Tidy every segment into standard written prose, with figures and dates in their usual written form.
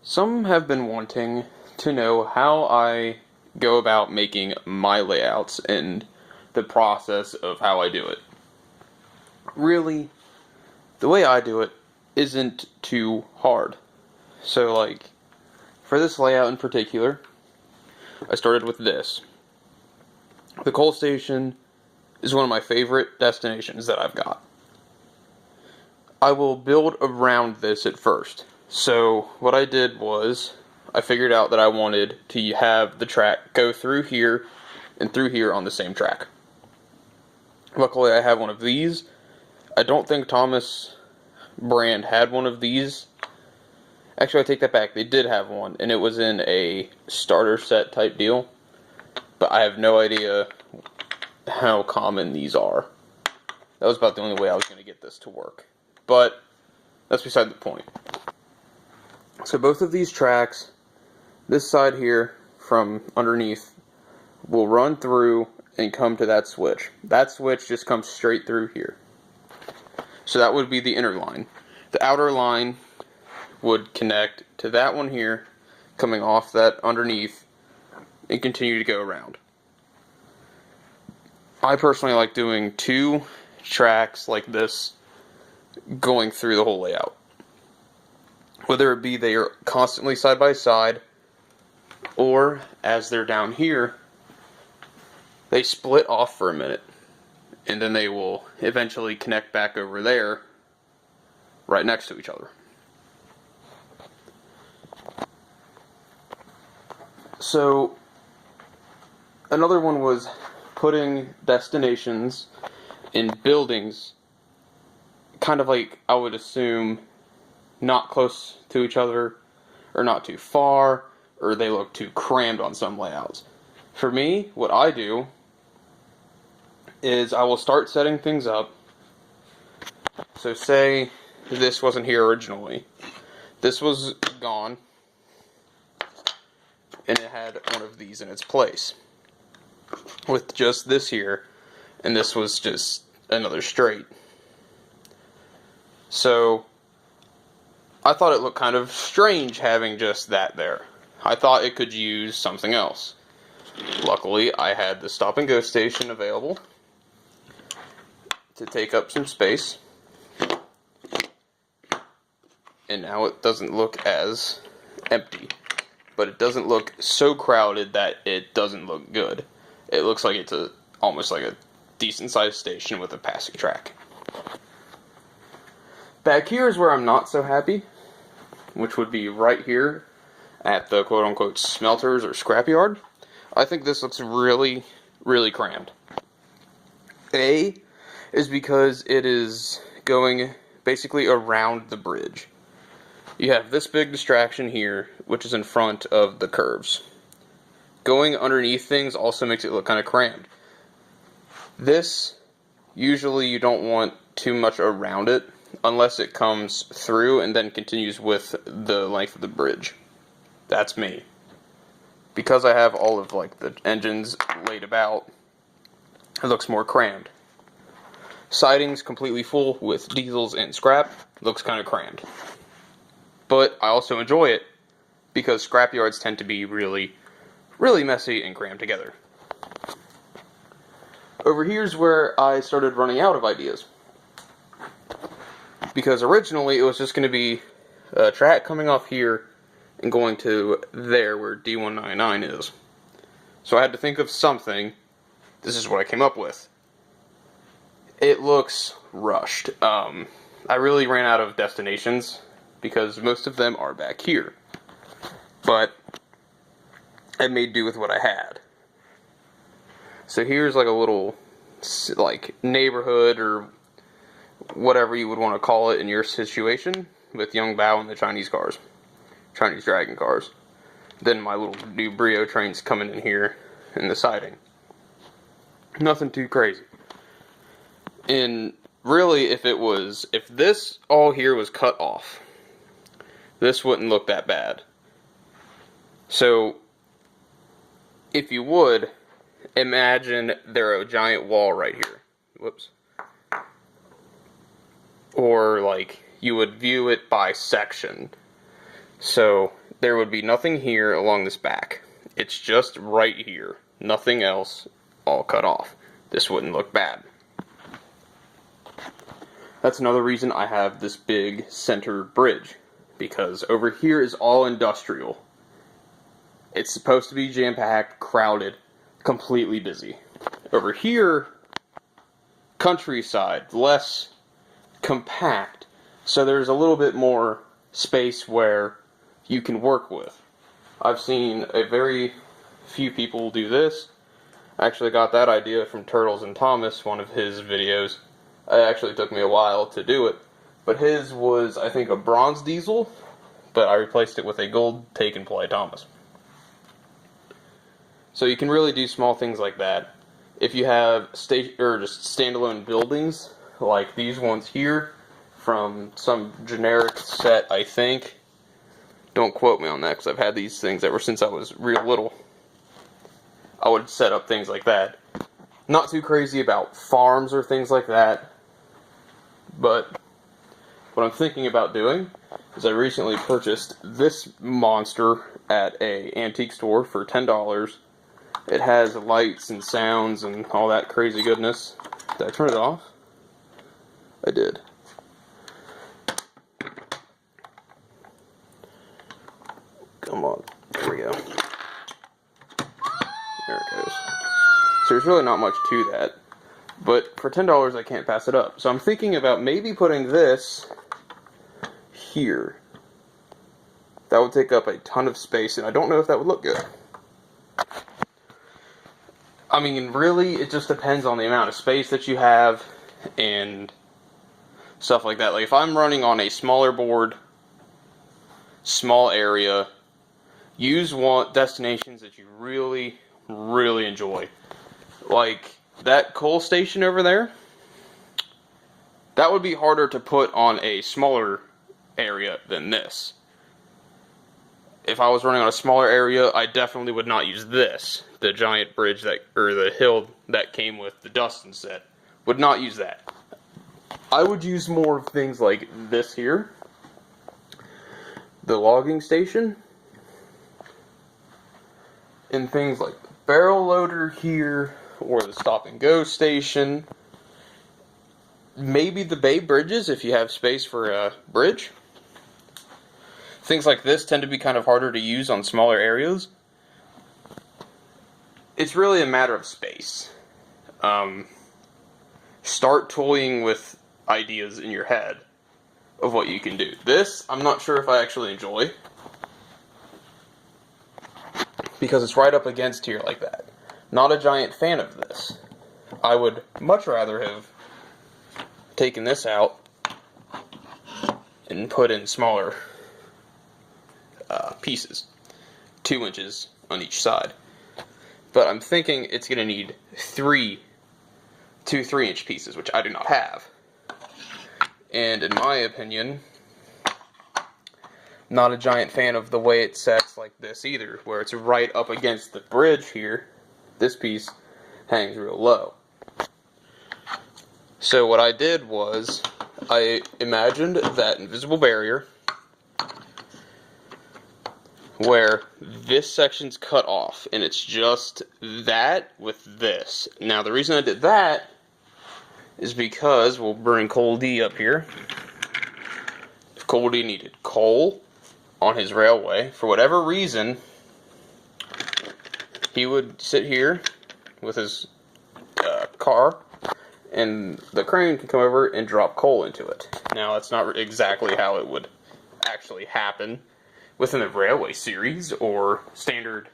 Some have been wanting to know how I go about making my layouts and the process of how I do it. Really, the way I do it isn't too hard. So, for this layout in particular, I started with this. The coal station is one of my favorite destinations that I've got. I will build around this at first. So what I did was I figured out that I wanted to have the track go through here and through here on the same track. Luckily I have one of these. I don't think Thomas Brand had one of these. Actually, I take that back. They did have one, and it was in a starter set type deal. But I have no idea how common these are. That was about the only way I was going to get this to work. But that's beside the point. So both of these tracks, this side here from underneath, will run through and come to that switch. That switch just comes straight through here. So that would be the inner line. The outer line would connect to that one here, coming off that underneath, and continue to go around. I personally like doing 2 tracks like this going through the whole layout. Whether it be they are constantly side by side, or as they're down here, they split off for a minute, and then they will eventually connect back over there, right next to each other. So, another one was putting destinations in buildings, kind of like I would assume not close to each other, or not too far, or they look too crammed on some layouts. For me, what I do is I will start setting things up. So say this wasn't here originally. This was gone, and it had one of these in its place, with just this here, and this was just another straight. So I thought it looked kind of strange having just that there. I thought it could use something else. Luckily, I had the stop and go station available to take up some space, and now it doesn't look as empty. But it doesn't look so crowded that it doesn't look good. It looks like it's almost like a decent sized station with a passing track. Back here is where I'm not so happy, which would be right here at the quote unquote smelters or scrapyard. I think this looks really, really crammed. A is because it is going basically around the bridge. You have this big distraction here, which is in front of the curves. Going underneath things also makes it look kind of crammed. This, usually you don't want too much around it, unless it comes through and then continues with the length of the bridge. That's me. Because I have all of the engines laid about, it looks more crammed. Siding's completely full with diesels and scrap, looks kind of crammed. But I also enjoy it because scrapyards tend to be really, really messy and crammed together. Over here's where I started running out of ideas. Because originally it was just going to be a track coming off here and going to there where D199 is. So I had to think of something. This is what I came up with. It looks rushed. I really ran out of destinations because most of them are back here. But I made do with what I had. So here's a little neighborhood or whatever you would want to call it in your situation with Young Bao and the Chinese cars. Chinese Dragon cars. Then my little new Brio trains coming in here in the siding. Nothing too crazy. And really, if this all here was cut off, this wouldn't look that bad. So, if you would, imagine there's a giant wall right here. Whoops. Or, you would view it by section. So there would be nothing here along this back. It's just right here. Nothing else, all cut off. This wouldn't look bad. That's another reason I have this big center bridge, because over here is all industrial. It's supposed to be jam-packed, crowded, completely busy. Over here, countryside, less compact, so there's a little bit more space where you can work with. I've seen a very few people do this. I actually got that idea from Turtles and Thomas, one of his videos. It actually took me a while to do it, but his was, I think, a bronze diesel, but I replaced it with a gold Take and Play Thomas. So you can really do small things like that. If you have just standalone buildings, like these ones here, from some generic set, I think. Don't quote me on that, because I've had these things ever since I was real little. I would set up things like that. Not too crazy about farms or things like that, but what I'm thinking about doing is I recently purchased this monster at a antique store for $10. It has lights and sounds and all that crazy goodness. Did I turn it off? I did. Come on. There we go. There it goes. So there's really not much to that. But for $10 I can't pass it up. So I'm thinking about maybe putting this here. That would take up a ton of space, and I don't know if that would look good. I mean, really, it just depends on the amount of space that you have and stuff like that. Like, if I'm running on a smaller board, small area, use destinations that you really, really enjoy. Like, that coal station over there, that would be harder to put on a smaller area than this. If I was running on a smaller area, I definitely would not use this. The giant bridge or the hill that came with the Dustin set. Would not use that. I would use more of things like this here. The logging station. And things like the barrel loader here, or the stop and go station. Maybe the bay bridges if you have space for a bridge. Things like this tend to be kind of harder to use on smaller areas. It's really a matter of space. Start toying with ideas in your head of what you can do. This, I'm not sure if I actually enjoy, because it's right up against here like that. Not a giant fan of this. I would much rather have taken this out and put in smaller pieces, 2 inches on each side. But I'm thinking it's going to need 2 3-inch pieces, which I do not have. And in my opinion, not a giant fan of the way it sets like this either, where it's right up against the bridge here. This piece hangs real low. So what I did was, I imagined that invisible barrier where this section's cut off, and it's just that with this. Now, the reason I did that is because we'll bring Cole D up here. If Cole D needed coal on his railway, for whatever reason, he would sit here with his car, and the crane can come over and drop coal into it. Now, that's not exactly how it would actually happen within the railway series or standard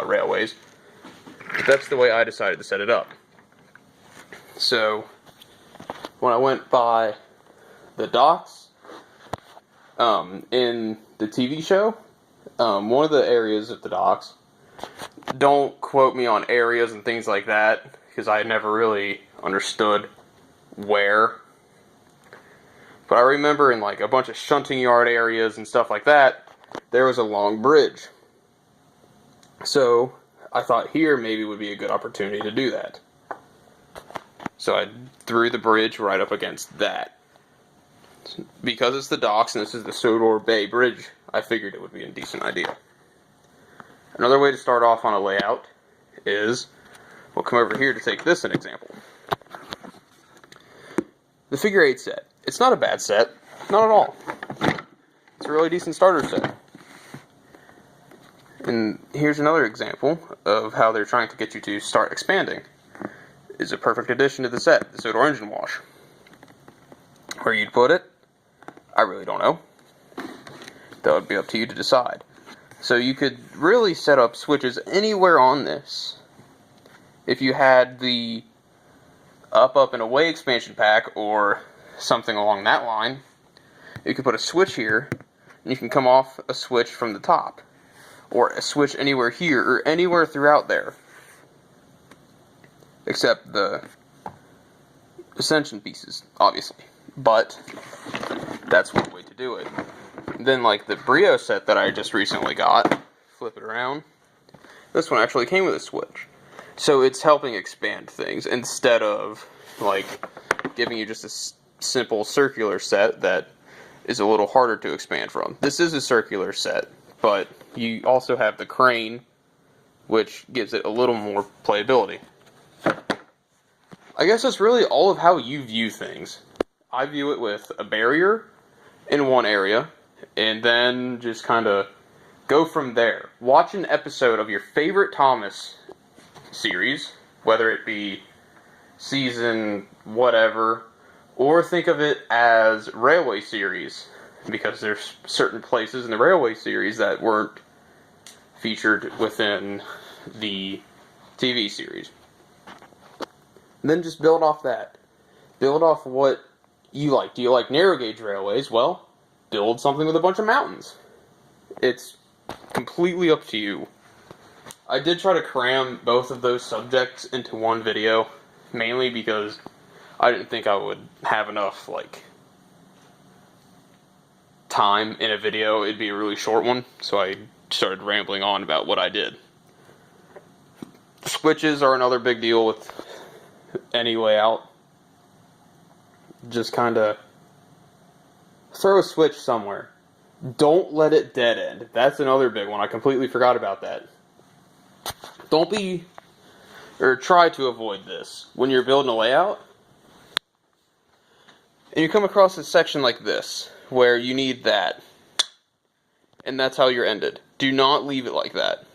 railways. But that's the way I decided to set it up. So, when I went by the docks in the TV show, one of the areas at the docks, don't quote me on areas and things like that, because I never really understood where. But I remember in like a bunch of shunting yard areas and stuff like that, there was a long bridge. So I thought here maybe would be a good opportunity to do that. So I threw the bridge right up against that. because it's the docks and this is the Sodor Bay Bridge, I figured it would be a decent idea. Another way to start off on a layout is, we'll come over here to take this an example. The figure 8 set. It's not a bad set, not at all. It's a really decent starter set. And here's another example of how they're trying to get you to start expanding. It's a perfect addition to the set, the Sodor engine wash. Where you'd put it, I really don't know. That would be up to you to decide. So you could really set up switches anywhere on this. If you had the up and away expansion pack or something along that line, you could put a switch here, and you can come off a switch from the top. Or a switch anywhere here, or anywhere throughout there. Except the ascension pieces, obviously. But that's one way to do it. Then, like the Brio set that I just recently got, flip it around. This one actually came with a switch. So it's helping expand things instead of, like, giving you just a simple circular set that is a little harder to expand from. This is a circular set, but you also have the crane, which gives it a little more playability. I guess that's really all of how you view things. I view it with a barrier in one area, and then just kind of go from there. Watch an episode of your favorite Thomas series, whether it be season whatever, or think of it as Railway series, because there's certain places in the Railway series that weren't featured within the TV series. Then just build off that. Build off what you like. Do you like narrow gauge railways? Well, build something with a bunch of mountains. It's completely up to you. I did try to cram both of those subjects into one video, mainly because I didn't think I would have enough, like, time in a video. It'd be a really short one, so I started rambling on about what I did. Switches are another big deal with any layout. Just kind of throw a switch somewhere. Don't let it dead end. That's another big one. I completely forgot about that. Don't be, or try to avoid this when you're building a layout. And you come across a section like this, where you need that. And that's how you're ended. Do not leave it like that.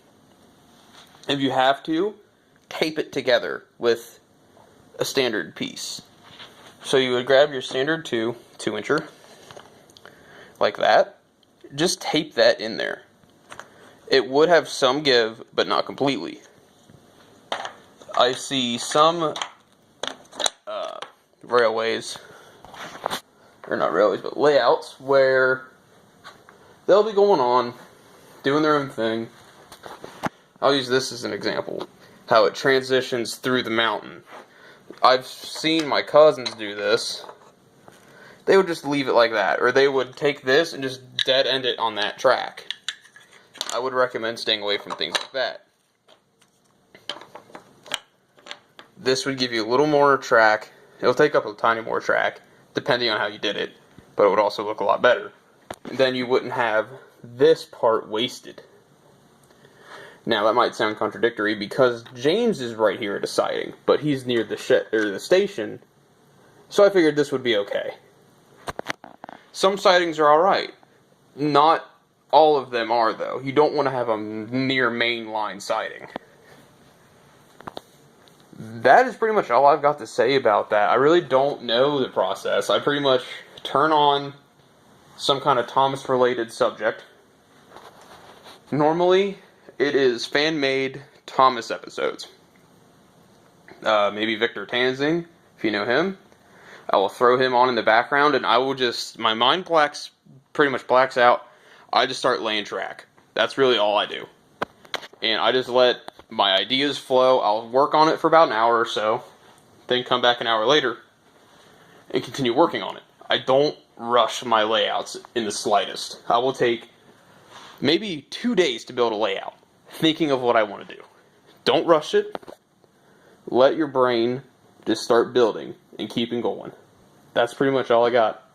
If you have to, tape it together with a standard piece. So you would grab your standard 2-incher, like that. Just tape that in there. It would have some give, but not completely. I see some railways, or not railways, but layouts, where they'll be going on, doing their own thing. I'll use this as an example, how it transitions through the mountain. I've seen my cousins do this. They would just leave it like that, or they would take this and just dead end it on that track. I would recommend staying away from things like that. This would give you a little more track. It'll take up a tiny more track, depending on how you did it, but it would also look a lot better. And then you wouldn't have this part wasted. Now that might sound contradictory because James is right here at a siding, but he's near the station, so I figured this would be okay. Some sidings are alright. Not all of them are, though. You don't want to have a near main line siding. That is pretty much all I've got to say about that. I really don't know the process. I pretty much turn on some kind of Thomas-related subject. Normally, it is fan-made Thomas episodes. Maybe Victor Tanzing, if you know him. I will throw him on in the background, and I will just, my mind pretty much blacks out. I just start laying track. That's really all I do. And I just let my ideas flow. I'll work on it for about an hour or so, then come back an hour later and continue working on it. I don't rush my layouts in the slightest. I will take maybe 2 days to build a layout, thinking of what I want to do. Don't rush it. Let your brain just start building and keeping going. That's pretty much all I got.